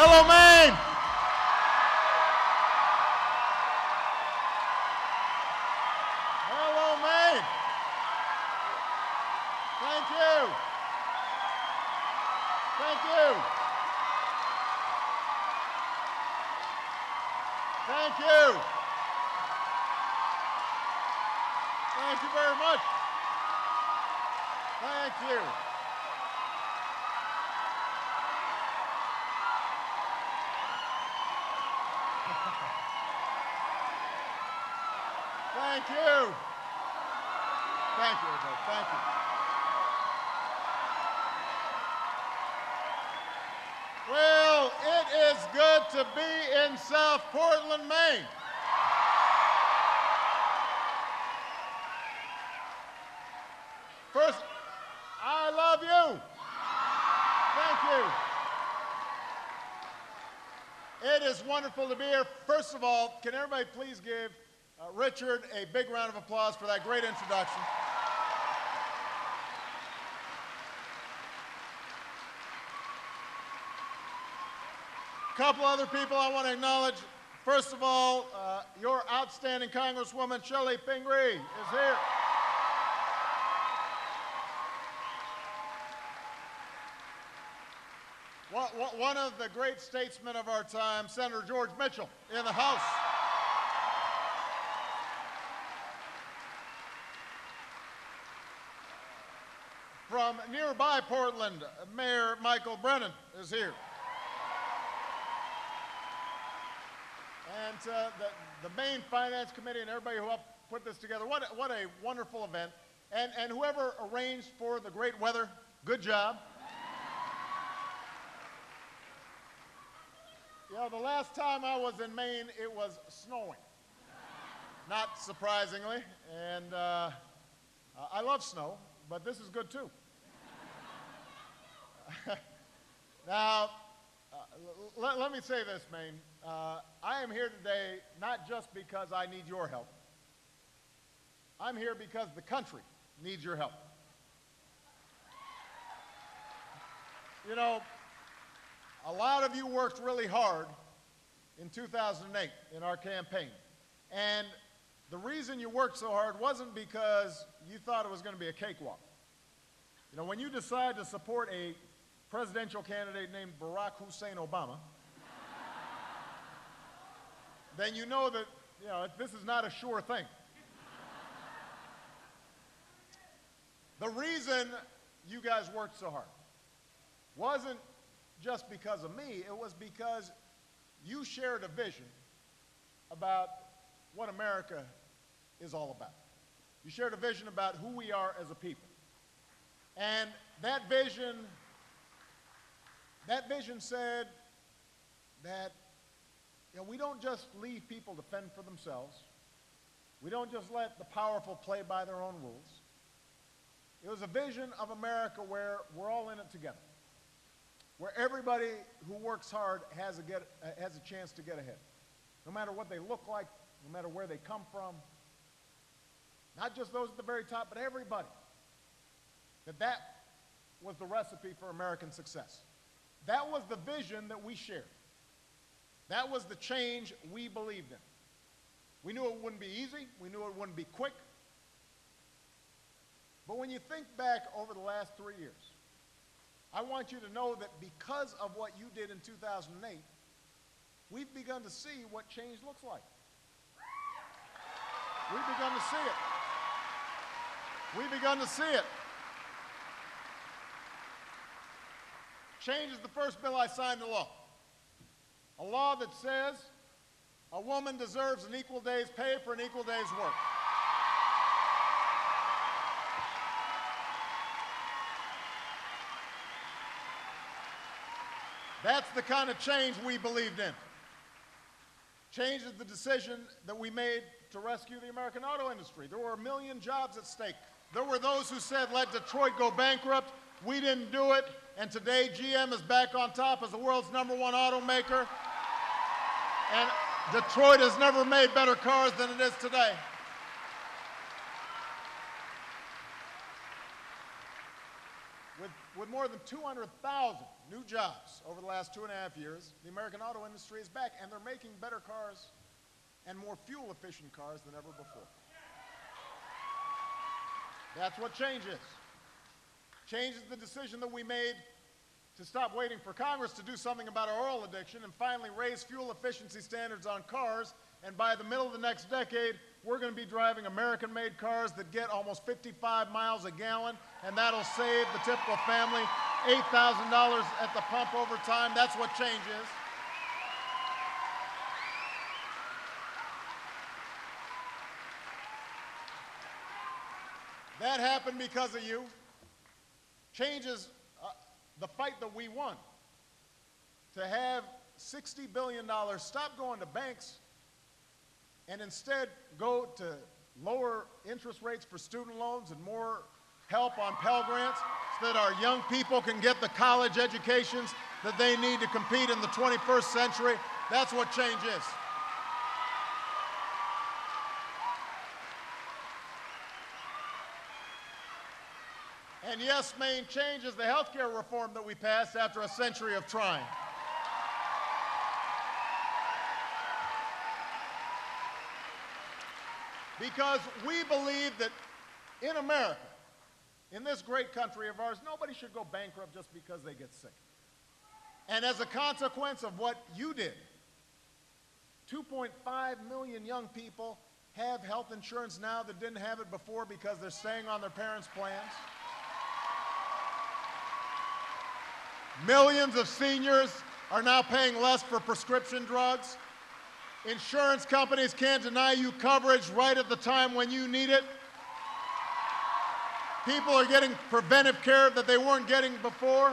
Hello, Maine. Hello, Maine. Thank you. Thank you. Thank you. Thank you very much. Thank you. Thank you. Thank you, everybody. Thank you. Well, it is good to be in South Portland, Maine. First, I love you. Thank you. It is wonderful to be here. First of all, can everybody please give Richard a big round of applause for that great introduction. A couple other people I want to acknowledge. First of all, your outstanding Congresswoman, Shelley Pingree, is here. One of the great statesmen of our time, Senator George Mitchell, in the House. From nearby Portland, Mayor Michael Brennan is here. And the Maine Finance Committee and everybody who helped put this together, what a wonderful event. And whoever arranged for the great weather, good job. You know, the last time I was in Maine, it was snowing. Not surprisingly. And I love snow, but this is good too. Now, let me say this, Maine. I am here today not just because I need your help. I'm here because the country needs your help. You know, a lot of you worked really hard in 2008 in our campaign. And the reason you worked so hard wasn't because you thought it was going to be a cakewalk. You know, when you decide to support a presidential candidate named Barack Hussein Obama, then you know that, you know, this is not a sure thing. The reason you guys worked so hard wasn't just because of me, it was because you shared a vision about what America is all about. You shared a vision about who we are as a people. And that vision said that, you know, we don't just leave people to fend for themselves. We don't just let the powerful play by their own rules. It was a vision of America where we're all in it together, where everybody who works hard has a chance to get ahead, no matter what they look like, no matter where they come from, not just those at the very top, but everybody. That was the recipe for American success. That was the vision that we shared. That was the change we believed in. We knew it wouldn't be easy. We knew it wouldn't be quick. But when you think back over the last 3 years, I want you to know that because of what you did in 2008, we've begun to see what change looks like. We've begun to see it. We've begun to see it. Change is the first bill I signed into law. A law that says a woman deserves an equal day's pay for an equal day's work. That's the kind of change we believed in. Change is the decision that we made to rescue the American auto industry. There were 1 million jobs at stake. There were those who said, let Detroit go bankrupt. We didn't do it. And today, GM is back on top as the world's #1 automaker. And Detroit has never made better cars than it is today. With more than 200,000 new jobs over the last 2.5 years, the American auto industry is back, and they're making better cars and more fuel-efficient cars than ever before. That's what change is. Change is the decision that we made to stop waiting for Congress to do something about our oil addiction and finally raise fuel efficiency standards on cars. And by the middle of the next decade, we're going to be driving American-made cars that get almost 55 miles a gallon, and that'll save the typical family $8,000 at the pump over time. That's what change is. That happened because of you. Change is the fight that we won. To have $60 billion stop going to banks and instead go to lower interest rates for student loans and more help on Pell Grants so that our young people can get the college educations that they need to compete in the 21st century. That's what change is. And yes, main change is the health care reform that we passed after a century of trying. Because we believe that in America, in this great country of ours, nobody should go bankrupt just because they get sick. And as a consequence of what you did, 2.5 million young people have health insurance now that didn't have it before because they're staying on their parents' plans. Millions of seniors are now paying less for prescription drugs. Insurance companies can't deny you coverage right at the time when you need it. People are getting preventive care that they weren't getting before.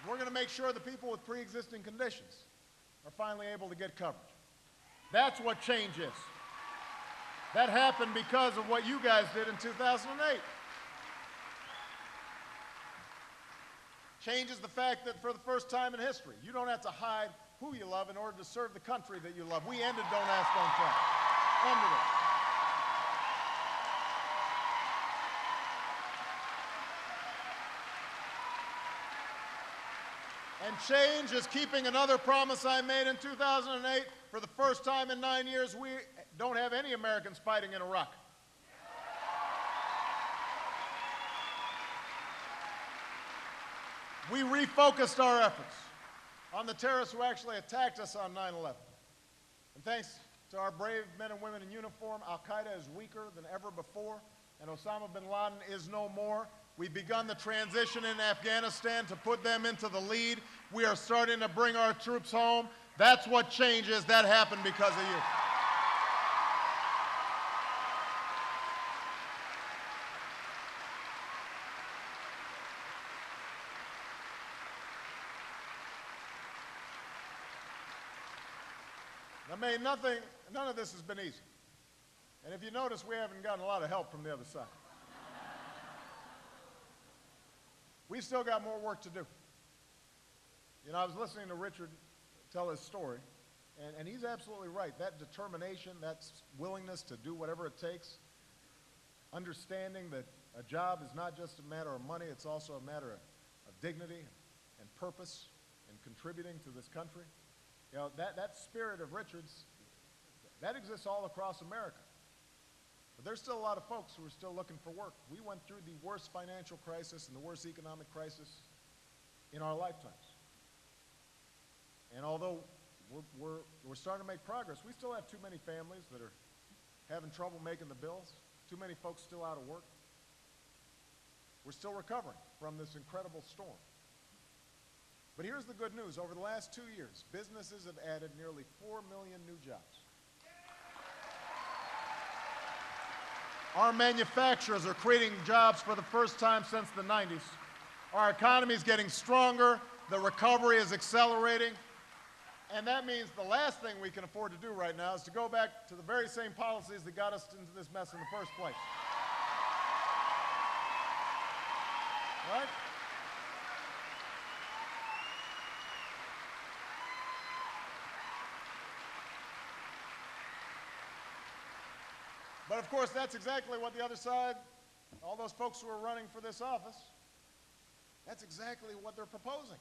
We're going to make sure that people with pre-existing conditions are finally able to get coverage. That's what change is. That happened because of what you guys did in 2008. Change is the fact that for the first time in history, you don't have to hide who you love in order to serve the country that you love. We ended Don't Ask, Don't Tell. Ended it. And change is keeping another promise I made in 2008. For the first time in 9 years, we don't have any Americans fighting in Iraq. We refocused our efforts on the terrorists who actually attacked us on 9/11. And thanks to our brave men and women in uniform, Al-Qaeda is weaker than ever before, and Osama bin Laden is no more. We've begun the transition in Afghanistan to put them into the lead. We are starting to bring our troops home. That's what change is. That happened because of you. None of this has been easy. And if you notice, we haven't gotten a lot of help from the other side. We've still got more work to do. You know, I was listening to Richard tell his story, and he's absolutely right. That determination, that willingness to do whatever it takes, understanding that a job is not just a matter of money, it's also a matter of dignity and purpose and contributing to this country. You know, that spirit of Richard's, that exists all across America. But there's still a lot of folks who are still looking for work. We went through the worst financial crisis and the worst economic crisis in our lifetimes. And although we're starting to make progress, we still have too many families that are having trouble making the bills, too many folks still out of work. We're still recovering from this incredible storm. But here's the good news. Over the last 2 years, businesses have added nearly 4 million new jobs. Our manufacturers are creating jobs for the first time since the 90s. Our economy is getting stronger. The recovery is accelerating. And that means the last thing we can afford to do right now is to go back to the very same policies that got us into this mess in the first place. Right? But of course, that's exactly what the other side, all those folks who are running for this office, that's exactly what they're proposing.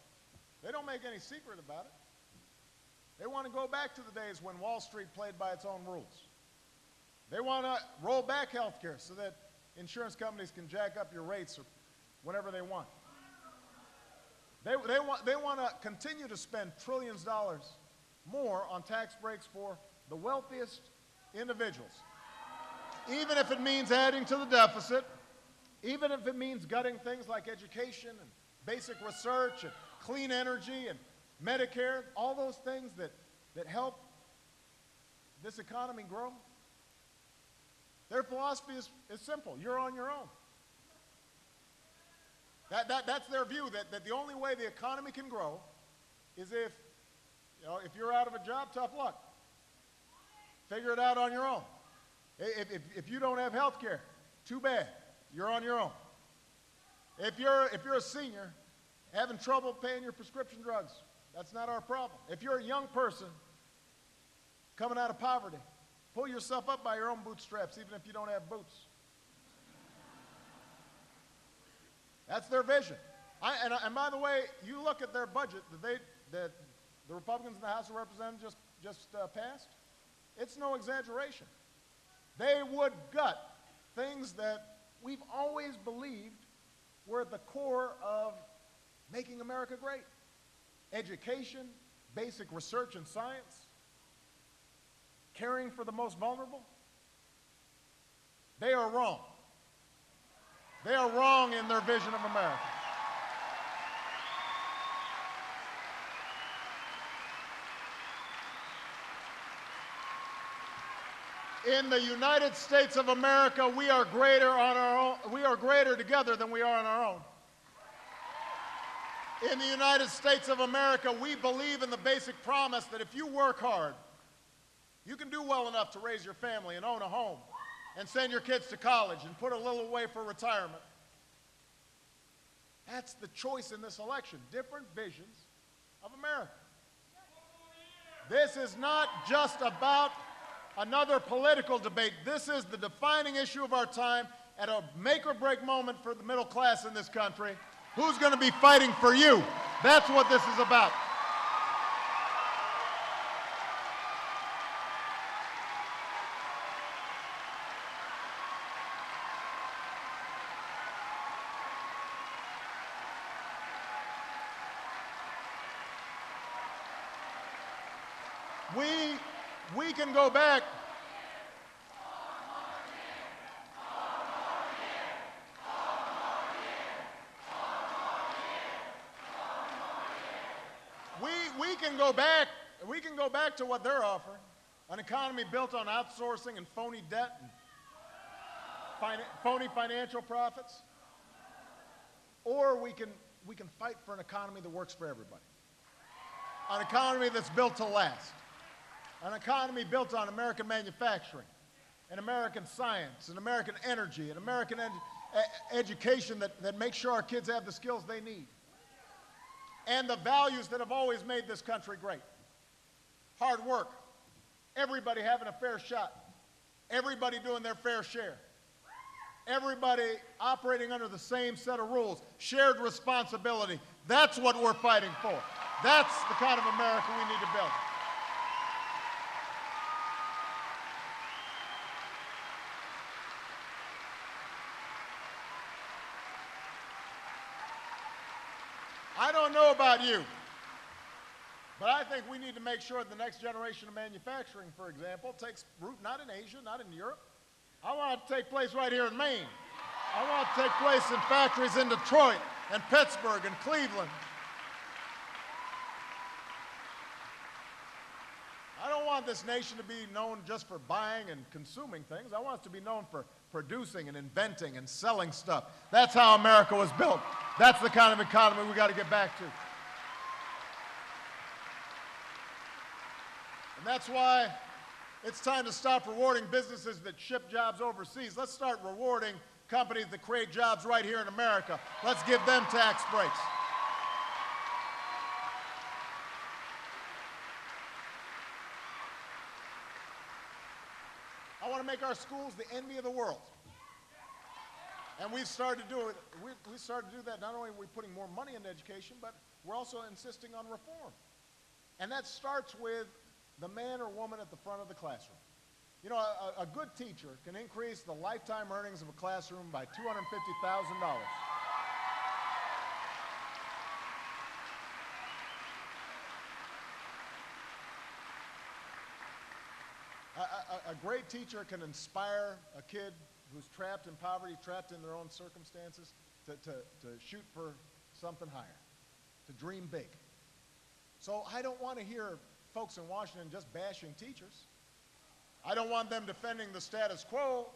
They don't make any secret about it. They want to go back to the days when Wall Street played by its own rules. They want to roll back health care so that insurance companies can jack up your rates or whatever they want. They want to continue to spend trillions of dollars more on tax breaks for the wealthiest individuals. Even if it means adding to the deficit, even if it means gutting things like education and basic research and clean energy and Medicare, all those things that help this economy grow. Their philosophy is simple. You're on your own. That's their view, that the only way the economy can grow is if you're out of a job, tough luck. Figure it out on your own. If you don't have health care, too bad. You're on your own. If you're a senior having trouble paying your prescription drugs, that's not our problem. If you're a young person coming out of poverty, pull yourself up by your own bootstraps, even if you don't have boots. That's their vision. And by the way, you look at their budget that the Republicans in the House of Representatives just passed, it's no exaggeration. They would gut things that we've always believed were at the core of making America great. Education, basic research and science, caring for the most vulnerable. They are wrong. They are wrong in their vision of America. In the United States of America, we are greater on our own. We are greater together than we are on our own. In the United States of America, we believe in the basic promise that if you work hard, you can do well enough to raise your family and own a home and send your kids to college and put a little away for retirement. That's the choice in this election, different visions of America. This is not just about another political debate. This is the defining issue of our time at a make-or-break moment for the middle class in this country. Who's going to be fighting for you? That's what this is about. We can go back. We can go back to what they're offering, an economy built on outsourcing and phony debt and phony financial profits. Or we can fight for an economy that works for everybody. An economy that's built to last. An economy built on American manufacturing and American science and American energy and American education that makes sure our kids have the skills they need. And the values that have always made this country great. Hard work, everybody having a fair shot, everybody doing their fair share, everybody operating under the same set of rules, shared responsibility. That's what we're fighting for. That's the kind of America we need to build. I don't know about you, but I think we need to make sure the next generation of manufacturing, for example, takes root not in Asia, not in Europe. I want it to take place right here in Maine. I want it to take place in factories in Detroit and Pittsburgh and Cleveland. I don't want this nation to be known just for buying and consuming things. I want it to be known for producing and inventing and selling stuff. That's how America was built. That's the kind of economy we got to get back to. And that's why it's time to stop rewarding businesses that ship jobs overseas. Let's start rewarding companies that create jobs right here in America. Let's give them tax breaks. I want to make our schools the envy of the world. And we've started to do it. We started to do that. Not only are we putting more money into education, but we're also insisting on reform. And that starts with the man or woman at the front of the classroom. You know, a good teacher can increase the lifetime earnings of a classroom by $250,000. A great teacher can inspire a kid who's trapped in poverty, trapped in their own circumstances, to shoot for something higher, to dream big. So I don't want to hear folks in Washington just bashing teachers. I don't want them defending the status quo.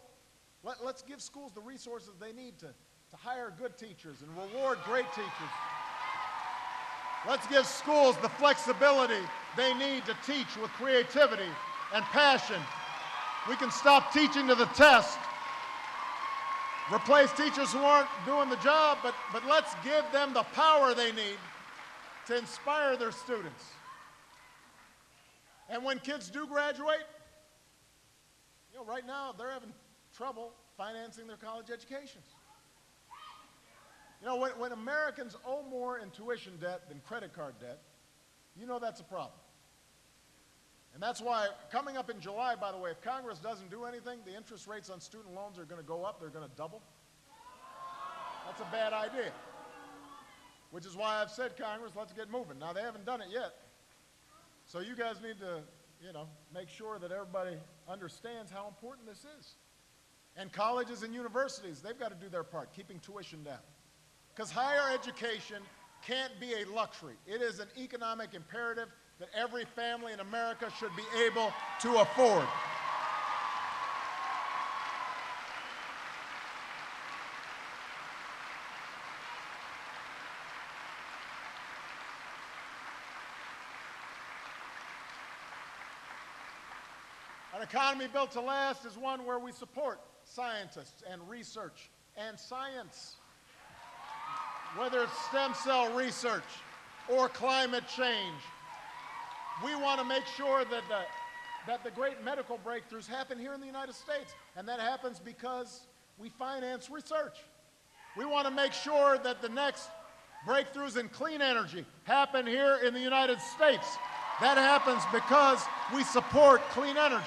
Let's give schools the resources they need to hire good teachers and reward great teachers. Let's give schools the flexibility they need to teach with creativity and passion. We can stop teaching to the test, replace teachers who aren't doing the job, but let's give them the power they need to inspire their students. And when kids do graduate, you know, right now they're having trouble financing their college educations. You know, when Americans owe more in tuition debt than credit card debt, you know that's a problem. And that's why, coming up in July, by the way, if Congress doesn't do anything, the interest rates on student loans are going to go up. They're going to double. That's a bad idea. Which is why I've said, Congress, let's get moving. Now, they haven't done it yet. So you guys need to, you know, make sure that everybody understands how important this is. And colleges and universities, they've got to do their part, keeping tuition down. Because higher education can't be a luxury. It is an economic imperative that every family in America should be able to afford. An economy built to last is one where we support scientists and research and science. Whether it's stem cell research or climate change, we want to make sure that the great medical breakthroughs happen here in the United States, and that happens because we finance research. We want to make sure that the next breakthroughs in clean energy happen here in the United States. That happens because we support clean energy.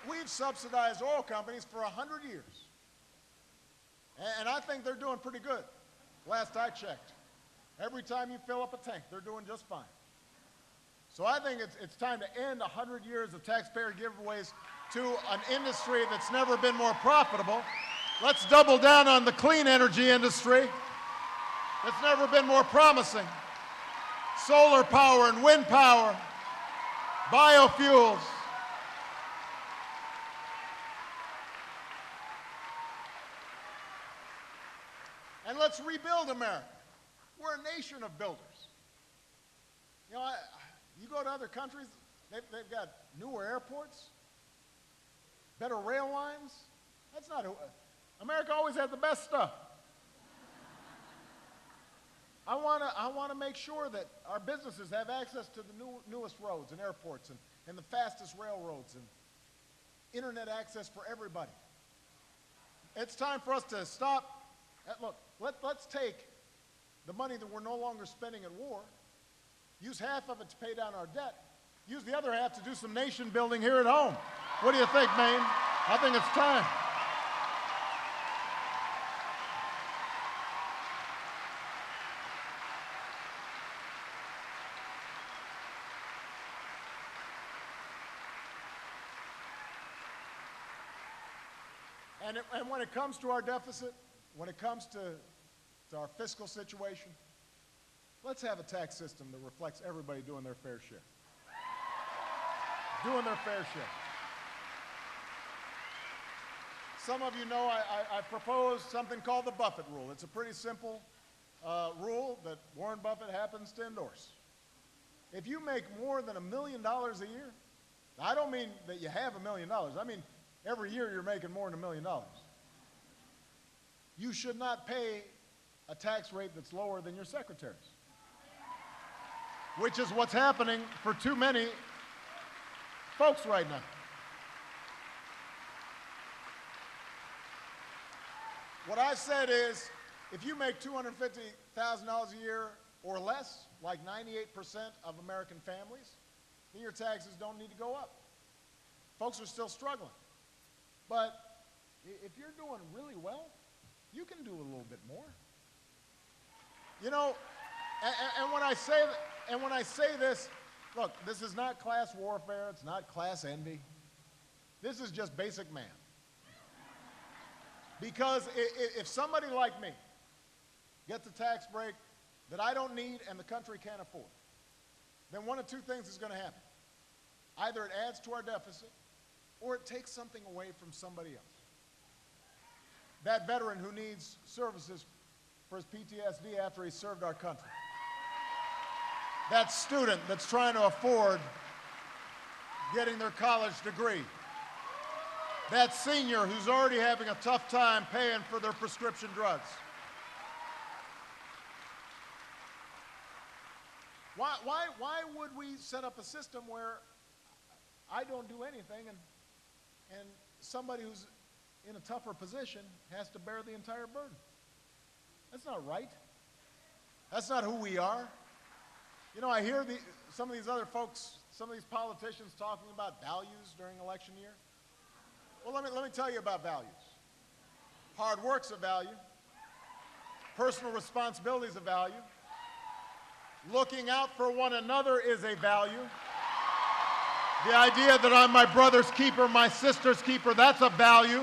We've subsidized oil companies for 100 years. And I think they're doing pretty good. Last I checked. Every time you fill up a tank, they're doing just fine. So I think it's time to end 100 years of taxpayer giveaways to an industry that's never been more profitable. Let's double down on the clean energy industry that's never been more promising. Solar power and wind power, biofuels. And let's rebuild America. We're a nation of builders. You know, you go to other countries, they've got newer airports, better rail lines. That's not America always had the best stuff. I want to make sure that our businesses have access to the newest roads and airports and the fastest railroads and internet access for everybody. It's time for us to stop. Look, let's take the money that we're no longer spending at war, use half of it to pay down our debt, use the other half to do some nation building here at home. What do you think, Maine? I think it's time. And when it comes to our deficit, when it comes to our fiscal situation, let's have a tax system that reflects everybody doing their fair share. Doing their fair share. Some of you know I proposed something called the Buffett rule. It's a pretty simple rule that Warren Buffett happens to endorse. If you make more than $1 million a year, I don't mean that you have $1 million. I mean every year you're making more than $1 million. You should not pay a tax rate that's lower than your secretary's, which is what's happening for too many folks right now. What I said is, if you make $250,000 a year or less, like 98% of American families, then your taxes don't need to go up. Folks are still struggling. But if you're doing really well, you can do a little bit more. You know, and when I say this, look, this is not class warfare, it's not class envy. This is just basic math. Because if somebody like me gets a tax break that I don't need and the country can't afford, then one of two things is going to happen. Either it adds to our deficit, or it takes something away from somebody else. That veteran who needs services for his PTSD after he served our country. That student that's trying to afford getting their college degree. That senior who's already having a tough time paying for their prescription drugs. Why would we set up a system where I don't do anything and somebody who's in a tougher position has to bear the entire burden? That's not right. That's not who we are. You know, I hear some of these other folks, some of these politicians talking about values during election year. Well, let me tell you about values. Hard work's a value. Personal responsibility is a value. Looking out for one another is a value. The idea that I'm my brother's keeper, my sister's keeper, that's a value.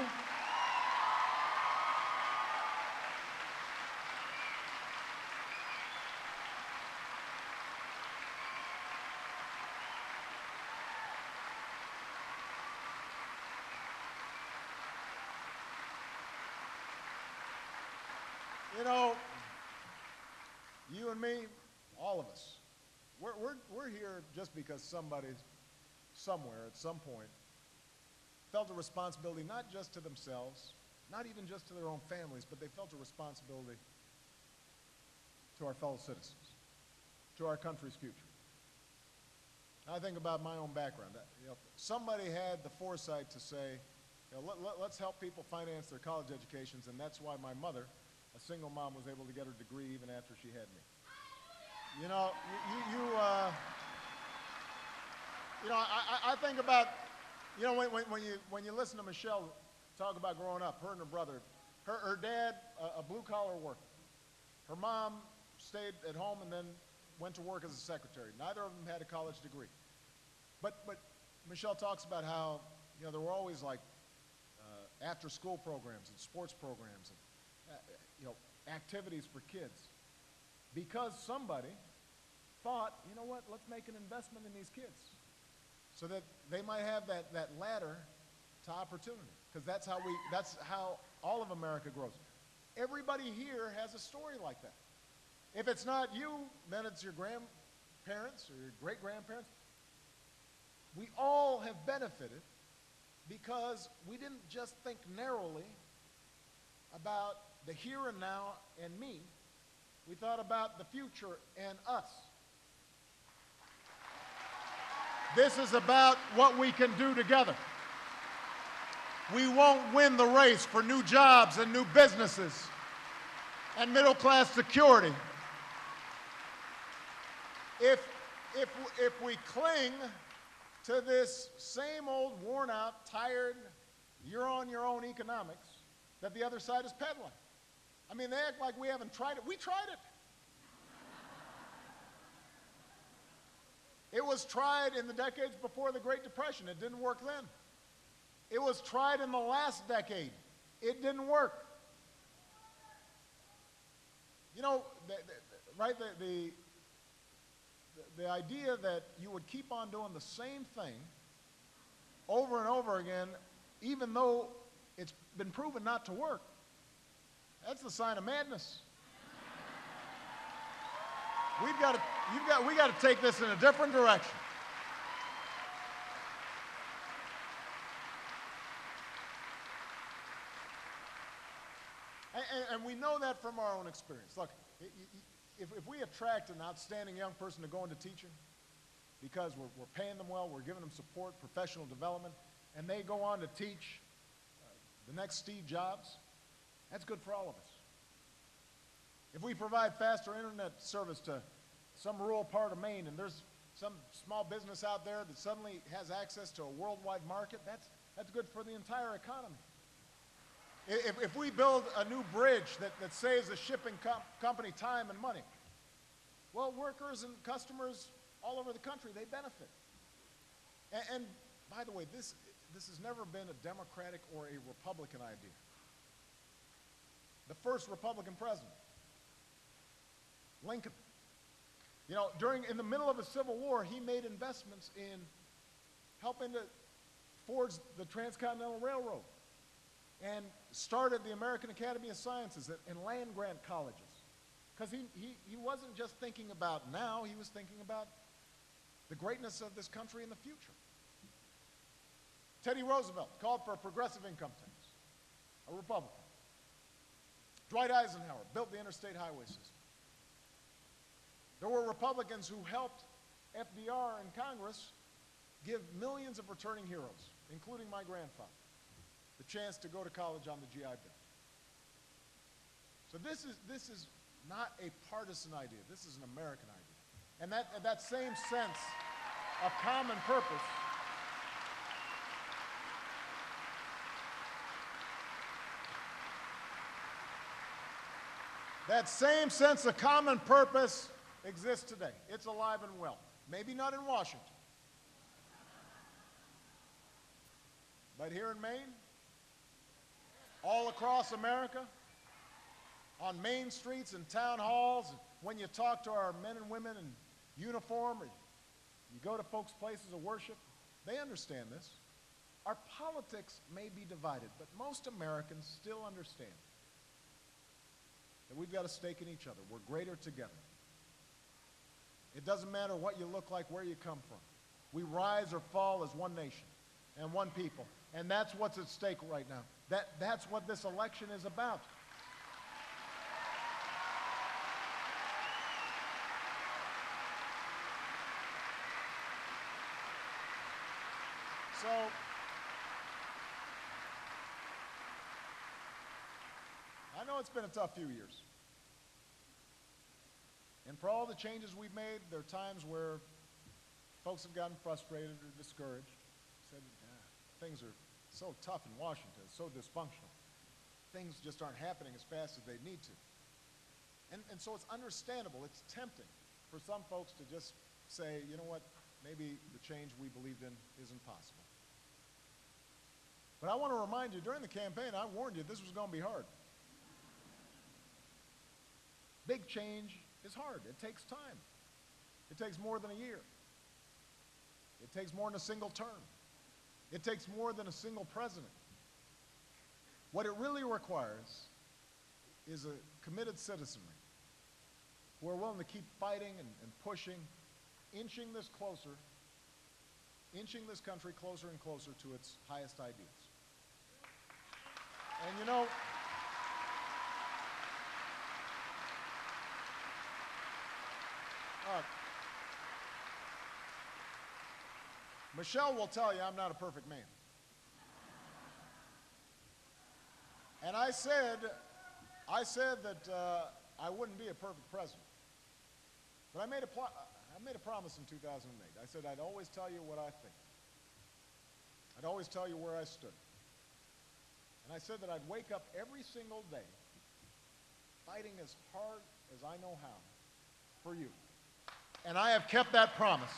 You know, you and me, all of us, we're here just because somebody somewhere at some point felt a responsibility not just to themselves, not even just to their own families, but they felt a responsibility to our fellow citizens, to our country's future. I think about my own background. You know, somebody had the foresight to say, you know, let's help people finance their college educations, and that's why my mother, a single mom, was able to get her degree even after she had me. You know, I think about, you know, when you listen to Michelle talk about growing up, her and her brother, her dad, a blue-collar worker. Her mom stayed at home and then went to work as a secretary. Neither of them had a college degree. But Michelle talks about how, you know, there were always like after-school programs and sports programs and, you know, activities for kids. Because somebody thought, you know what, let's make an investment in these kids so that they might have that ladder to opportunity. Because that's how all of America grows. Everybody here has a story like that. If it's not you, then it's your grandparents or your great-grandparents. We all have benefited because we didn't just think narrowly about the here and now and me. We thought about the future and us. This is about what we can do together. We won't win the race for new jobs and new businesses and middle-class security if we cling to this same old worn-out, tired, you're-on-your-own economics that the other side is peddling. I mean, they act like we haven't tried it. We tried it. It was tried in the decades before the Great Depression. It didn't work then. It was tried in the last decade. It didn't work. You know, the idea that you would keep on doing the same thing over and over again, even though it's been proven not to work, that's the sign of madness. We got to take this in a different direction. And we know that from our own experience. Look, if we attract an outstanding young person to go into teaching because we're paying them well, we're giving them support, professional development, and they go on to teach the next Steve Jobs, that's good for all of us. If we provide faster internet service to some rural part of Maine and there's some small business out there that suddenly has access to a worldwide market, that's good for the entire economy. If we build a new bridge that saves a shipping company time and money, well, workers and customers all over the country, they benefit. And by the way, this has never been a Democratic or a Republican idea. The first Republican president, Lincoln, you know, in the middle of a Civil War, he made investments in helping to forge the Transcontinental Railroad and started the American Academy of Sciences and land-grant colleges. Because he wasn't just thinking about now, he was thinking about the greatness of this country in the future. Teddy Roosevelt called for a progressive income tax, a Republican. Dwight Eisenhower built the interstate highway system. There were Republicans who helped FDR in Congress give millions of returning heroes, including my grandfather, the chance to go to college on the GI Bill. So this is not a partisan idea. This is an American idea. And that same sense of common purpose exists today. It's alive and well. Maybe not in Washington, but here in Maine, all across America, on main streets and town halls, when you talk to our men and women in uniform, or you go to folks' places of worship, they understand this. Our politics may be divided, but most Americans still understand that we've got a stake in each other. We're greater together. It doesn't matter what you look like, where you come from. We rise or fall as one nation and one people. And that's what's at stake right now. That's what this election is about. So, I know it's been a tough few years. And for all the changes we've made, there are times where folks have gotten frustrated or discouraged, said, things are so tough in Washington, so dysfunctional. Things just aren't happening as fast as they need to. And so it's understandable, it's tempting for some folks to just say, you know what, maybe the change we believed in isn't possible. But I want to remind you, during the campaign, I warned you this was going to be hard. Big change is hard. It takes time. It takes more than a year. It takes more than a single term. It takes more than a single president. What it really requires is a committed citizenry who are willing to keep fighting and pushing, inching this country closer and closer to its highest ideals. And you know, Michelle will tell you I'm not a perfect man. And I said that I wouldn't be a perfect president. But I made a promise in 2008. I said I'd always tell you what I think. I'd always tell you where I stood. And I said that I'd wake up every single day fighting as hard as I know how for you. And I have kept that promise.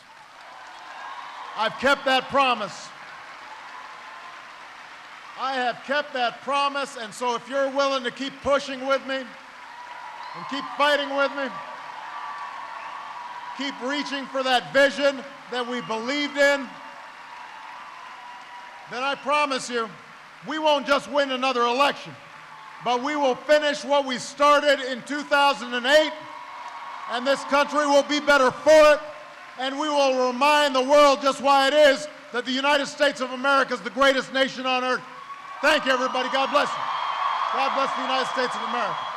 I've kept that promise. I have kept that promise, and so if you're willing to keep pushing with me and keep fighting with me, keep reaching for that vision that we believed in, then I promise you, we won't just win another election, but we will finish what we started in 2008, and this country will be better for it, and we will remind the world just why it is that the United States of America is the greatest nation on earth. Thank you, everybody. God bless you. God bless the United States of America.